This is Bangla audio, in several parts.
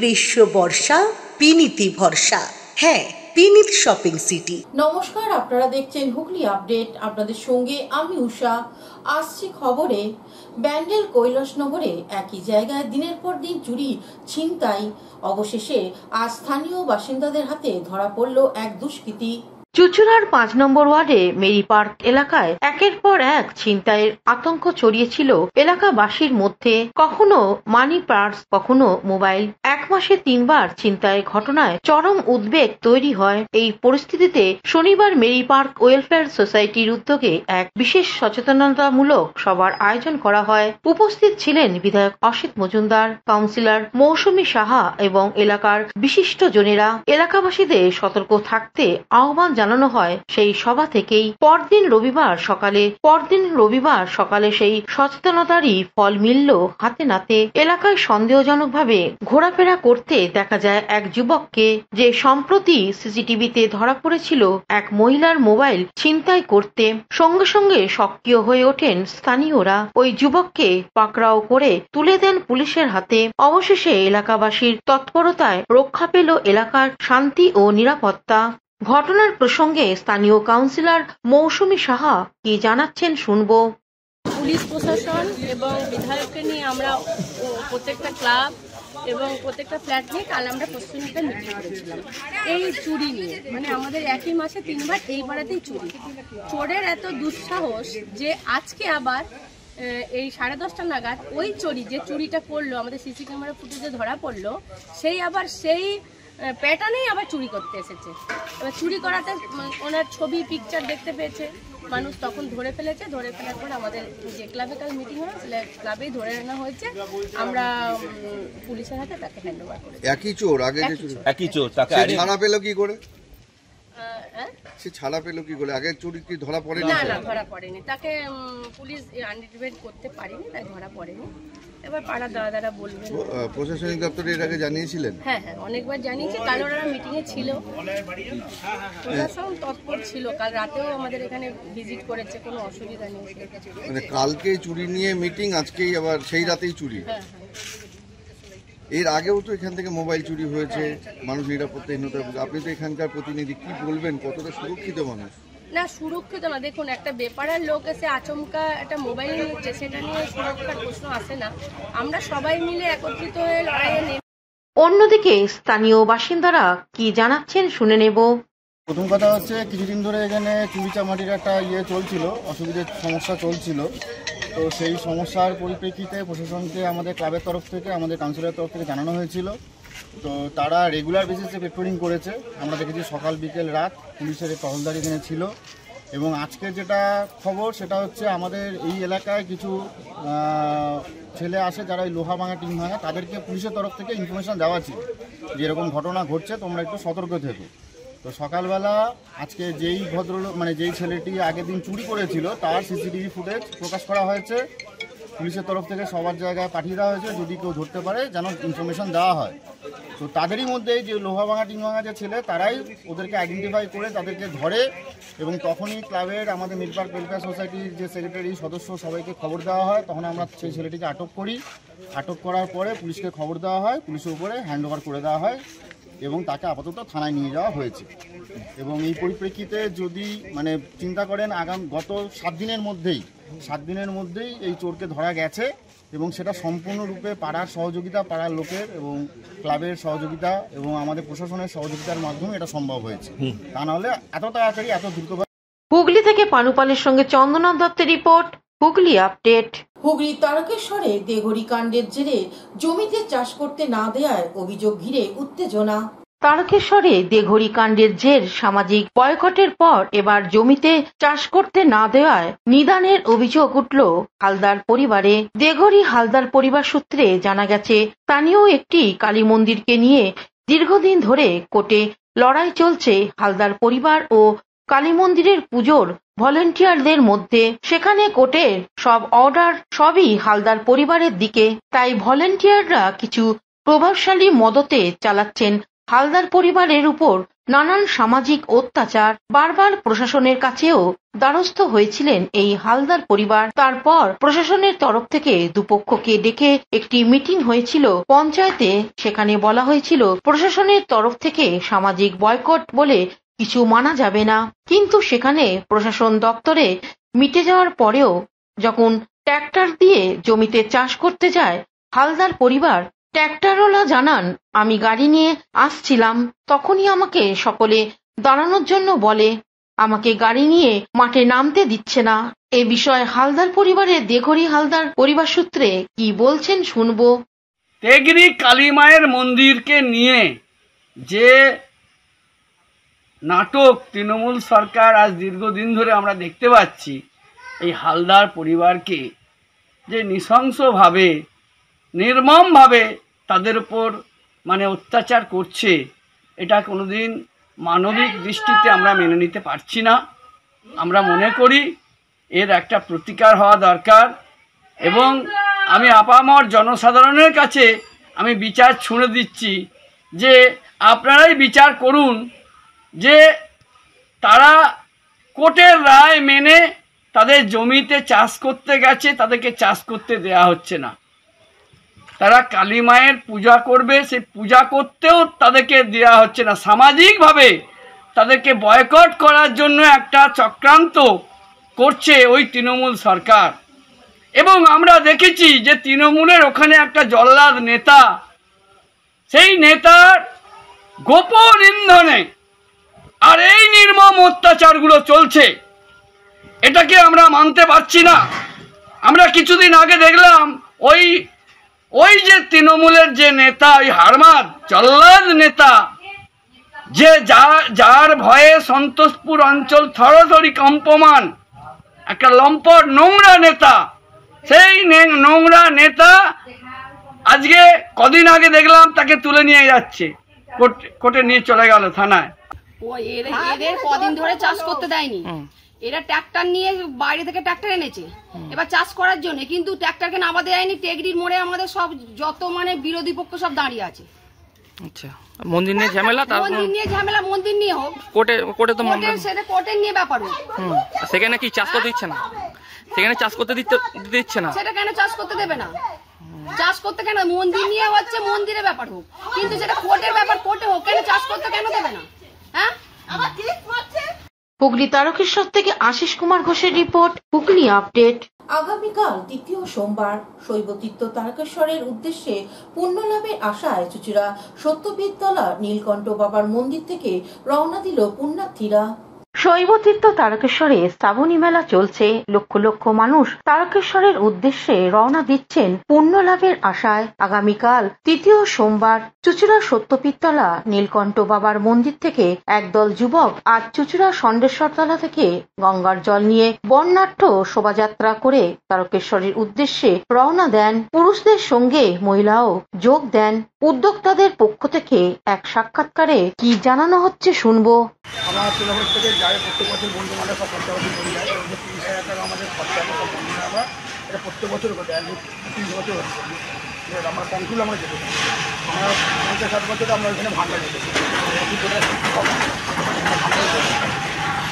গ্রীষ্ম বর্ষা বিনীতি ভরসা। হ্যাঁ, বিনীত শপিং সিটি। নমস্কার, আপনারা দেখছেন হুগলি আপডেট। আপনাদের সঙ্গে আমি উষা। আসছি খবরে। ব্যান্ডেল কৈলাসনগরে একই জায়গায় দিনের পর দিন চুরি, ছিনতাই। অবশেষে আজ স্থানীয় বাসিন্দাদের হাতে ধরা পড়ল এক দুষ্কৃতী। চুঁচুড়ার 5 নম্বর ওয়ার্ডে মেরি পার্ক এলাকায় একের পর এক ছিনতাইয়ের আতঙ্ক ছড়িয়েছিল এলাকাবাসীর মধ্যে। কখনো মানি পার্স, কখনো মোবাইল। এক মাসে 3 বার ছিনতাইয়ের ঘটনায় চরম উদ্বেগ তৈরি হয়। এই পরিস্থিতিতে শনিবার মেরি পার্ক ওয়েলফেয়ার সোসাইটির উদ্যোগে এক বিশেষ সচেতনতামূলক সভার আয়োজন করা হয়। উপস্থিত ছিলেন বিধায়ক অসিত মজুমদার, কাউন্সিলর মৌসুমী সাহা এবং এলাকার বিশিষ্ট জনেরা। এলাকাবাসীদের সতর্ক থাকতে আহ্বান জানানো হয় সেই সভা থেকেই। পরদিন রবিবার সকালে সেই সচেতনতারই ফল মিলল হাতে নাতে। এলাকায় সন্দেহজনকভাবে ঘোরাফেরা করতে দেখা যায় এক যুবককে, যে সম্প্রতি সিসিটিভিতে ধরা পড়েছিল এক মহিলার মোবাইল ছিনতাই করতে। সঙ্গে সঙ্গে সক্রিয় হয়ে ওঠেন স্থানীয়রা। ওই যুবককে পাকড়াও করে তুলে দেন পুলিশের হাতে। অবশেষে এলাকাবাসীর তৎপরতায় রক্ষা পেল এলাকার শান্তি ও নিরাপত্তা। ঘটনার প্রসঙ্গে স্থানীয় কাউন্সিলর মৌসুমী সাহা কি জানাচ্ছেন শুনবো। পুলিশ প্রশাসন এবং বিধায়ককে নিয়ে আমরা প্রত্যেকটা ক্লাব এবং প্রত্যেকটা ফ্ল্যাট নিয়ে কাল আমরা প্রস্তুতিটা মিটিং করেছিলাম এই চুরি নিয়ে। মানে আমাদের একই মাসে 3 বার এই পাড়াতেই চুরি। চোরের এত দুঃসাহস যে আজকে আবার এই 10:30 নাগাদ ওই যে চুরিটা করলো, আমাদের সিসি ক্যামেরা ফুটেজে ধরা পড়লো, সেই প্যাটার্নেই আবার চুরি করতে এসেছে। এবার চুরি করাতে ওনার ছবি পিকচার দেখতে পেয়েছে মানুষ, তখন ধরে ফেলেছে। ধরে ফেলার পর আমাদের যে ক্লাবে কাল মিটিং হয়, ক্লাবেই ধরে আনা হয়েছে। আমরা পুলিশের হাতে তাকে হ্যান্ড ওভার করেছি। একই চোর, আগে যে চুরি, একই চোর, তাকে ছাড়া পেল কি করে? সে ছাড়া পেল কি করে? আগে চুরি কি ধরা পড়েনি? না, ধরা পড়েনি। তাকে পুলিশ আইডেন্টিফাই করতে পারেনি, তাই ধরা পড়েনি। এবার পাড়ার দাদারা বলবেন। প্রশাসনিক দপ্তরে এর আগে জানিয়েছিলেন? হ্যাঁ, অনেকবার জানিয়েছি। কাল ওরা মিটিং এ ছিল, প্রশাসন তৎপর ছিল। কাল রাতেও আমাদের এখানে ভিজিট করেছে, কোনো অসুবিধা নেই। মানে কালকে চুরি নিয়ে মিটিং, আজকেই আবার সেই রাতেই চুরি। হ্যাঁ। এর আগেও তো এখান থেকে মোবাইল চুরি হয়েছে, মানুষ নিরাপত্তাহীনতা। আপনি তো এখানকার প্রতিনিধি, কি বলবেন, কতটা সুরক্ষিত মানুষ? না, সুরক্ষিত না। দেখুন, একটা বেপাড়ার লোক এসে আচমকা একটা মোবাইল নিচ্ছে, সেটা নিয়ে সুরক্ষার প্রশ্ন আসে না। আমরা সবাই মিলে একত্রিত হয়ে লড়াইয়ে নেমে। অন্যদিকে স্থানীয় বাসিন্দারা কি জানাচ্ছেন শুনে নেব। প্রথম কথা হচ্ছে, কিছুদিন ধরে এখানে চুরি চামারির একটা চলছিল, সমস্যা চলছিল। তো সেই সমস্যার পরিপ্রেক্ষিতে প্রশাসনকে আমাদের ক্লাবের তরফ থেকে, আমাদের কাউন্সিলের তরফ থেকে জানানো হয়েছিল। তো তারা রেগুলার বেসিসে পেট্রোলিং করেছে। আমরা দেখেছি সকাল বিকেল রাত পুলিশের টহলদারি এখানে ছিল। এবং আজকে যেটা খবর, সেটা হচ্ছে আমাদের এই এলাকায় কিছু ছেলে আসে যারা এই লোহা ভাঙা টিন ভাঙা, তাদেরকে পুলিশের তরফ থেকে ইনফরমেশান দেওয়া ছিল যে এরকম ঘটনা ঘটছে, তোমরা একটু সতর্ক থেকো। তো সকালবেলা আজকে যেই ভদ্রলোক, মানে যেই ছেলেটি আগের দিন চুরি করেছিল, তার সিসিটিভি ফুটেজ প্রকাশ করা হয়েছে। পুলিশের তরফ থেকে সবার জায়গায় পাঠিয়ে দেওয়া হয়েছে, যদি কেউ ধরতে পারে যেন ইনফরমেশান দেওয়া হয়। তো তাদেরই মধ্যে যে লোহা ভাঙা টিন ভাঙা যে ছেলে, তারাই ওদেরকে আইডেন্টিফাই করে তাদেরকে ধরে। এবং তখনই ক্লাবের, আমাদের মিল পার্ক ওয়েলফেয়ার সোসাইটির যে সেক্রেটারি সদস্য, সবাইকে খবর দেওয়া হয়। তখন আমরা সেই ছেলেটিকে আটক করি। আটক করার পরে পুলিশকে খবর দেওয়া হয়, পুলিশের উপরে হ্যান্ড ওভার করে দেওয়া হয় এবং তাকে আপাতত থানায় নিয়ে যাওয়া হয়েছে। এবং এই পরিপ্রেক্ষিতে যদি চিন্তা করেন, গত 7 দিনের মধ্যেই এই চোরকে ধরা গেছে। এবং সেটা সম্পূর্ণরূপে পাড়ার সহযোগিতা, পাড়ার লোকের এবং ক্লাবের সহযোগিতা এবং আমাদের প্রশাসনের সহযোগিতার মাধ্যমে এটা সম্ভব হয়েছে। তা নাহলে এত তাড়াতাড়ি, এত দ্রুত। হুগলি থেকে পানুপালের সঙ্গে চন্দনা দত্তের রিপোর্ট, হুগলি আপডেট। হুগলি তারকেশ্বরে দেঘড়ি কাণ্ডের জেরে জমিতে চাষ করতে না দেওয়ার অভিযোগ ঘিরে উত্তেজনা। তারকেশ্বরে দেঘড়ি কাণ্ডের জের সামাজিক বয়কটের পর এবার জমিতে চাষ করতে না দেওয়ায় নিদানের অভিযোগ উঠল হালদার পরিবারে। দেঘড়ি হালদার পরিবার সূত্রে জানা গেছে, স্থানীয় একটি কালী মন্দিরকে নিয়ে দীর্ঘদিন ধরে কোর্টে লড়াই চলছে হালদার পরিবার ও কালী মন্দিরের পুজোর ভলেন্টিয়ারদের মধ্যে। সেখানে কোর্টের সব অর্ডার সবই হালদার পরিবারের দিকে। তাই ভলেন্টিয়াররা কিছু প্রভাবশালী মদতে চালাচ্ছেন হালদার পরিবারের উপর নানান সামাজিক অত্যাচার, বারবার প্রশাসনের কাছেও দ্বারস্থ হয়েছিলেন এই হালদার পরিবার। তারপর প্রশাসনের তরফ থেকে দুপক্ষকে ডেকে একটি মিটিং হয়েছিল পঞ্চায়েতে। সেখানে বলা হয়েছিল প্রশাসনের তরফ থেকে সামাজিক বয়কট বলে কিছু মানা যাবে না। কিন্তু সেখানে প্রশাসন দপ্তরে মিটে যাওয়ার পরেও যখন ট্র্যাক্টর দিয়ে জমিতে চাষ করতে যায় হালদার পরিবার, ট্র্যাক্টরওয়ালা জানান, আমি গাড়ি নিয়ে আসছিলাম, তখনই আমাকে সকলে দাঁড়ানোর জন্য বলে, আমাকে গাড়ি নিয়ে মাঠে নামতে দিচ্ছে না। এ বিষয়ে হালদার পরিবারের দেঘরি হালদার পরিবার সূত্রে কি বলছেন শুনবো। তেগরি কালীমায়ের মন্দিরকে নিয়ে যে নাটক তৃণমূল সরকার আজ দীর্ঘদিন ধরে আমরা দেখতে পাচ্ছি, এই হালদার পরিবারকে যে নৃশংসভাবে নির্মমভাবে তাদের উপর অত্যাচার করছে, এটা কোনোদিন মানবিক দৃষ্টিতে আমরা মেনে নিতে পারছি না। আমরা মনে করি এর একটা প্রতিকার হওয়া দরকার এবং আমি আপামর জনসাধারণের কাছে আমি বিচার ছুঁড়ে দিচ্ছি যে আপনারাই বিচার করুন যে তারা কোর্টের রায় মেনে তাদের জমিতে চাষ করতে গেছে, তাদেরকে চাষ করতে দেয়া হচ্ছে না। তারা কালী মায়ের পূজা করবে, সেই পূজা করতেও তাদেরকে দেওয়া হচ্ছে না। সামাজিকভাবে তাদেরকে বয়কট করার জন্য একটা চক্রান্ত করছে ওই তৃণমূল সরকার। এবং আমরা দেখেছি যে তৃণমূলের ওখানে একটা জল্লাদ নেতা, সেই নেতার গোপন ইন্ধনে আর এই নির্মম অত্যাচারগুলো চলছে, এটাকে আমরা মানতে পারছি না। আমরা কিছুদিন আগে দেখলাম ওই যে তৃণমূলের যে নেতা, ওই হারমাদ জল্লাদ নেতা, যে যার ভয়ে সন্তোষপুর অঞ্চল থরথরি কম্পমান, একটা লম্পট নোংরা নেতা, সেই নোংরা নেতা আজকে কদিন আগে দেখলাম তাকে তুলে নিয়ে যাচ্ছে, কোর্টে নিয়ে চলে গেল থানায়। এদের কদিন ধরে চাষ করতে দেয়নি, এরা ট্রাক্টর নিয়ে বাইরে থেকে ট্রাক্টর এনেছে এবার চাষ করার জন্য, কিন্তু ট্রাক্টরকে নামাতে দেয়নি। টেগরির মোড়ে আমাদের সব যত বিরোধী পক্ষ সব দাঁড়িয়ে আছে। আচ্ছা, মন্দির নিয়ে ঝামেলা, মন্দির নিয়ে হোক, কোর্টে তো সেটা কোর্টের নিয়ে ব্যাপার হোক। সেখানে কি চাষ করতে দিচ্ছে না? সেখানে চাষ করতে দিচ্ছে না, সেটা কেন চাষ করতে দেবে না? চাষ করতে কেন? মন্দির নিয়ে হচ্ছে, মন্দিরের ব্যাপার হোক, কিন্তু সেটা কোর্টের ব্যাপার, কোর্টে হোক। কেন চাষ করতে কেন দেবে না? হ্যাঁ, হুগলি তারকেশ্বর থেকে আশিস কুমার ঘোষের রিপোর্ট, হুগলি আপডেট। আগামীকাল তৃতীয় সোমবার শৈবতীর্থ তারকেশ্বরের উদ্দেশ্যে পুণ্যলাভের আশায় চুচুড়া সত্যবিদতলা নীলকণ্ঠ বাবার মন্দির থেকে রওনা দিল পুণ্যার্থীরা। শৈবতীর্থ তারকেশ্বরে শ্রাবণী মেলা চলছে। লক্ষ লক্ষ মানুষ তারকেশ্বরের উদ্দেশ্যে রওনা দিচ্ছেন পুণ্য লাভের আশায়। আগামীকাল তৃতীয় সোমবার চুচুড়া সত্যপীরতলা নীলকণ্ঠ বাবার মন্দির থেকে একদল যুবক আজ চুচুড়া ষণ্ডেশ্বরতলা থেকে গঙ্গার জল নিয়ে বর্ণাঢ্য শোভাযাত্রা করে তারকেশ্বরের উদ্দেশ্যে রওনা দেন। পুরুষদের সঙ্গে মহিলাও যোগ দেন। উদ্যোক্তাদের পক্ষ থেকে এক সাক্ষাৎকারে কি জানানো হচ্ছে শুনবো। আমার তৃণমূল থেকে যায় প্রত্যেক বছর বন্ধু বান্ধব সব খরচাপাতি করে যায়, 30,000 টাকা আমাদের খরচা হবে সব বন্ধুরা। আমরা এটা প্রত্যেক বছর করে 30 বছর হচ্ছে আমরা কন্ট্রোল আমরা যেতে পারি। আমরা 50-60 বছরে আমরা ওইখানে ভাঙা যেতে পারি,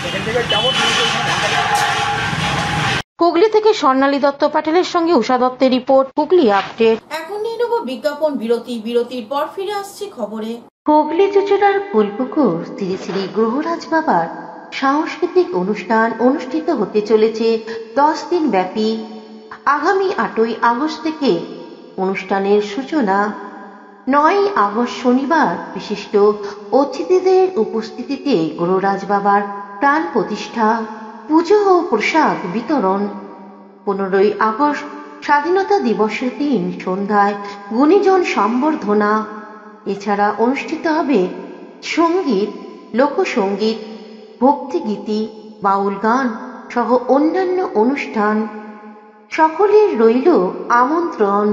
সেখান থেকে যাবো। হুগলি থেকে স্বর্ণালী দত্ত প্যাটেলের সঙ্গে উষা দত্তের রিপোর্ট, হুগলি আপডেট। এখন নিয়ে নেব বিজ্ঞাপন বিরতি। বিরতির পর ফিরে আসছি খবরে। হুগলি চুচুড়ার ফুলপুকুর শ্রী শ্রী গ্রহরাজ বাবার সাংস্কৃতিক অনুষ্ঠান অনুষ্ঠিত হতে চলেছে 10 দিন ব্যাপী। আগামী 8ই আগস্ট থেকে অনুষ্ঠানের সূচনা। 9ই আগস্ট শনিবার বিশিষ্ট অতিথিদের উপস্থিতিতে গ্রহরাজ বাবার প্রাণ প্রতিষ্ঠা, পুজো ও প্রসাদ বিতরণ। 15ই আগস্ট স্বাধীনতা দিবসের দিন সন্ধ্যায় গুণীজন সম্বর্ধনা। এছাড়া অনুষ্ঠিত হবে সঙ্গীত, লোকসঙ্গীত, ভক্তিগীতি, বাউল গান সহ অন্যান্য অনুষ্ঠান। সকলের রইল আমন্ত্রণ।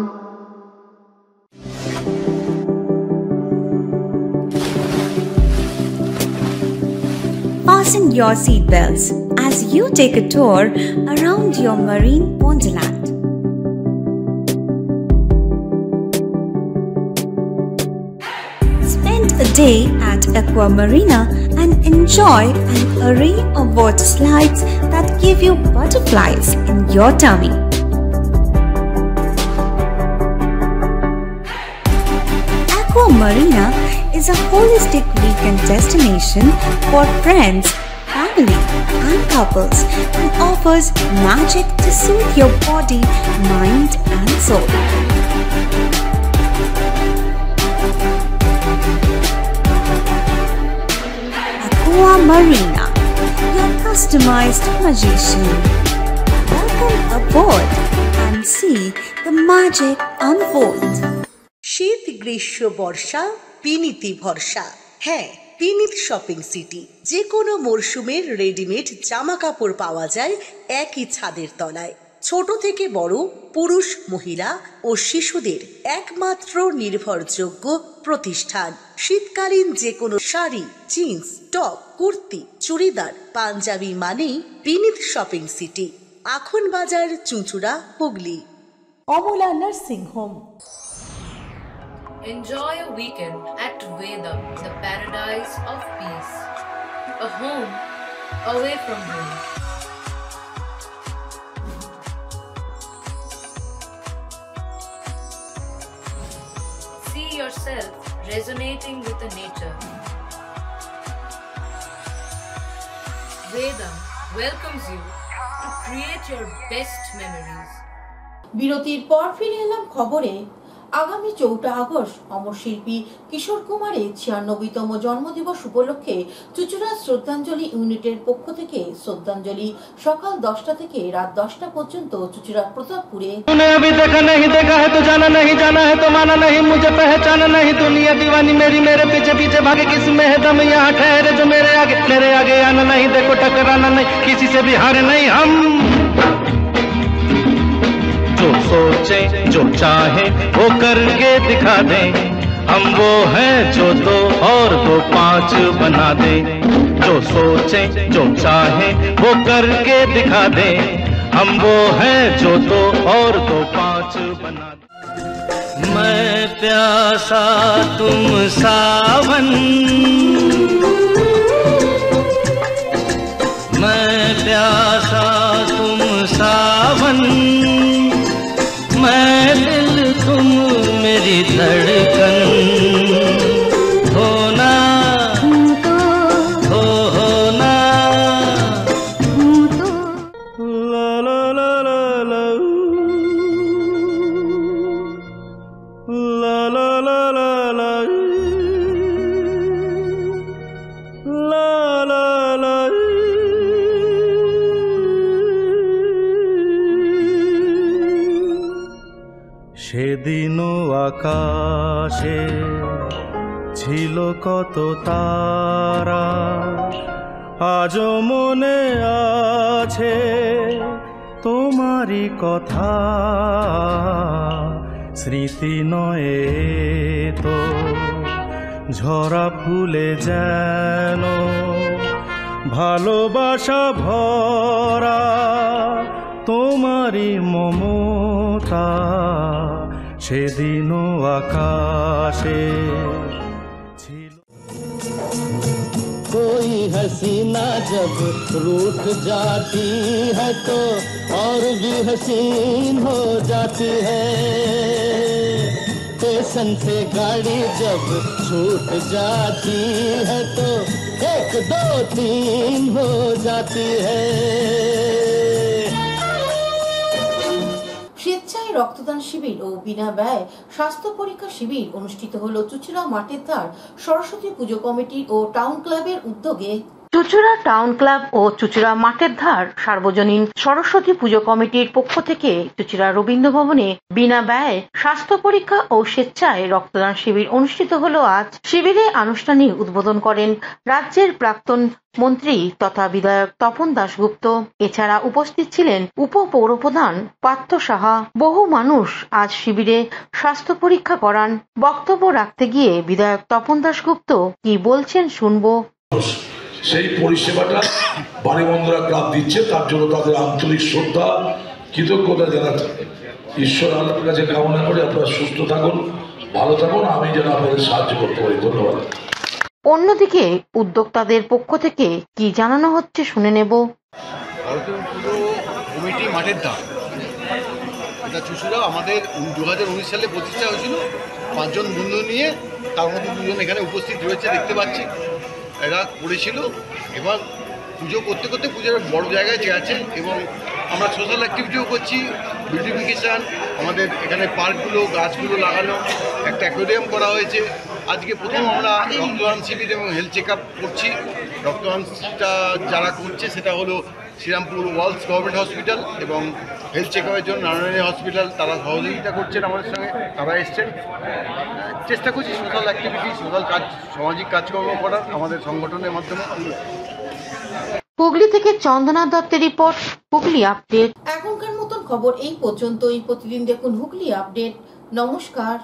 Fasten your seatbelts as you take a tour around your marine wonderland. Spend a day at Aqua Marina and enjoy an array of water slides that give you butterflies in your tummy. Aqua Marina is a holistic weekend destination for friends, family and couples and offers magic to soothe your body, mind and soul. Aqua Marina, your customized magician. Welcome aboard and see the magic unfold. শীত গ্রীষ্ম বর্ষা বিনীতি ভরসা। হ্যাঁ, বিনীত শপিং সিটি। যে কোনো মরশুমের রেডিমেড জামা কাপড় পাওয়া যায় একই ছাদের তলায়। ছোট থেকে বড়, পুরুষ, মহিলা ও শিশুদের একমাত্র নির্ভরযোগ্য প্রতিষ্ঠান। শীতকালীন যে কোনো শাড়ি, জিন্স, টপ, কুর্তি, চুড়িদার, পাঞ্জাবি মানেই Binit shopping city. Akhan Bazar, Chuchura, Hooghly. Amala nursing home. Enjoy a weekend at Vedam, the paradise of peace. A home away from home. See yourself resonating with the nature. Vedam welcomes you to create your best memories. বিরতির পর ফিরে এলাম খবরে। আগামী 4 আগস্ট অমর শিল্পী কিশোর কুমারের 96তম জন্মদিবস উপলক্ষে চুঁচুড়া শ্রদ্ধাঞ্জলি ইউনিটের পক্ষ থেকে শ্রদ্ধাঞ্জলি সকাল 10টা থেকে রাত 10টা পর্যন্ত চুঁচুড়া প্রতাপপুরে। जो सोचे जो चाहे वो करके दिखा दे, हम वो हैं जो 2 और 2 5 बना दे। जो सोचे जो चाहे वो करके दिखा दे, हम वो हैं जो 2 और 2 5 बना दे। मैं प्यासा तुम सावन, मैं प्यासा तुम सावन, मैं दिल तुम मेरी धड़कन, होना होना ला ला ला ला ला ला ला ला ला ला ला ला। সেদিনও আকাশে ছিল কত তারা, আজও মনে আছে তোমারই কথা। স্মৃতি নয় তো ঝরা ফুলে যেন ভালোবাসা ভরা তোমারই মমতা। সেদিনও আকাশে ছিল। कोई हसीना जब रूठ जाती है तो और भी हसीन हो जाती है। स्टेशन से गाड़ी जब छूट जाती है तो 1 2 3 हो जाती है। স্বেচ্ছায় রক্তদান শিবির ও বিনা ব্যয় স্বাস্থ্য পরীক্ষা শিবির অনুষ্ঠিত হলো চুঁচুড়া মাঠের ধার সরস্বতী পুজো কমিটি ও টাউন ক্লাবের উদ্যোগে। চুঁচুড়া টাউন ক্লাব ও চুঁচুড়া মাঠের ধার সার্বজনীন সরস্বতী পুজো কমিটির পক্ষ থেকে চুঁচুড়া রবীন্দ্র ভবনে বিনা ব্যয়ে স্বাস্থ্য পরীক্ষা ও স্বেচ্ছায় রক্তদান শিবির অনুষ্ঠিত হল আজ। শিবিরে আনুষ্ঠানিক উদ্বোধন করেন রাজ্যের প্রাক্তন মন্ত্রী তথা বিধায়ক তপন দাশগুপ্ত। এছাড়া উপস্থিত ছিলেন উপ পৌরপ্রধান পার্থ সাহা। বহু মানুষ আজ শিবিরে স্বাস্থ্য পরীক্ষা করান। বক্তব্য রাখতে গিয়ে বিধায়ক তপন দাশগুপ্ত কি বলছেন শুনবো। সেই পরিষেবাটা বাণীবন্ধুরা ক্লাব দিচ্ছে, তার জন্য তাদের আন্তরিক শ্রদ্ধা কৃতজ্ঞতা জানাতে ঈশ্বর আল্লাহর কাছে কামনা করে আপনারা সুস্থ থাকুন, ভালো থাকুন, আমি যেন আপনাদের সাহায্য করতে পারি। ধন্যবাদ। অন্যদিকে উদ্যোক্তাদের পক্ষ থেকে কি জানানো হচ্ছে শুনে নেব। পুরো কমিটি মাঠের দাম এটা চুষুরা আমাদের 2019 সালে প্রতিষ্ঠা হয়েছিল 5 জন বন্ধু নিয়ে, তার মধ্যে 2 জন এখানে উপস্থিত রয়েছে দেখতে পাচ্ছি। এরা করেছিল, এবার পুজো করতে করতে পুজোর বড় জায়গায় আছে এবং আমরা সোশ্যাল অ্যাক্টিভিটিও করছি, বিউটিফিকেশান, আমাদের এখানে পার্কগুলো গাছগুলো লাগানো, একটা অ্যাকোয়ারিয়াম করা হয়েছে। আজকে প্রথম আমরা রক্তদান শিবির এবং হেলথ চেক আপ করছি। রক্তদানটা যারা করছে সেটা হলো শ্রীরামপুর ওয়ার্লস গভর্নমেন্ট হসপিটাল এবং হেলথ চেক আপের জন্য নারায়ণী হসপিটাল, তারা সহযোগিতা করছেন আমাদের সঙ্গে, তারা এসছেন। চেষ্টা করছি সোশ্যাল অ্যাক্টিভিটি, সোশ্যাল কাজ, সামাজিক কাজকর্ম করার আমাদের সংগঠনের মাধ্যমে। হুগলি থেকে চন্দনা দত্তের রিপোর্ট, হুগলি আপডেট। এখনকার মতন খবর এই পর্যন্তই। প্রতিদিন দেখুন হুগলি আপডেট। নমস্কার।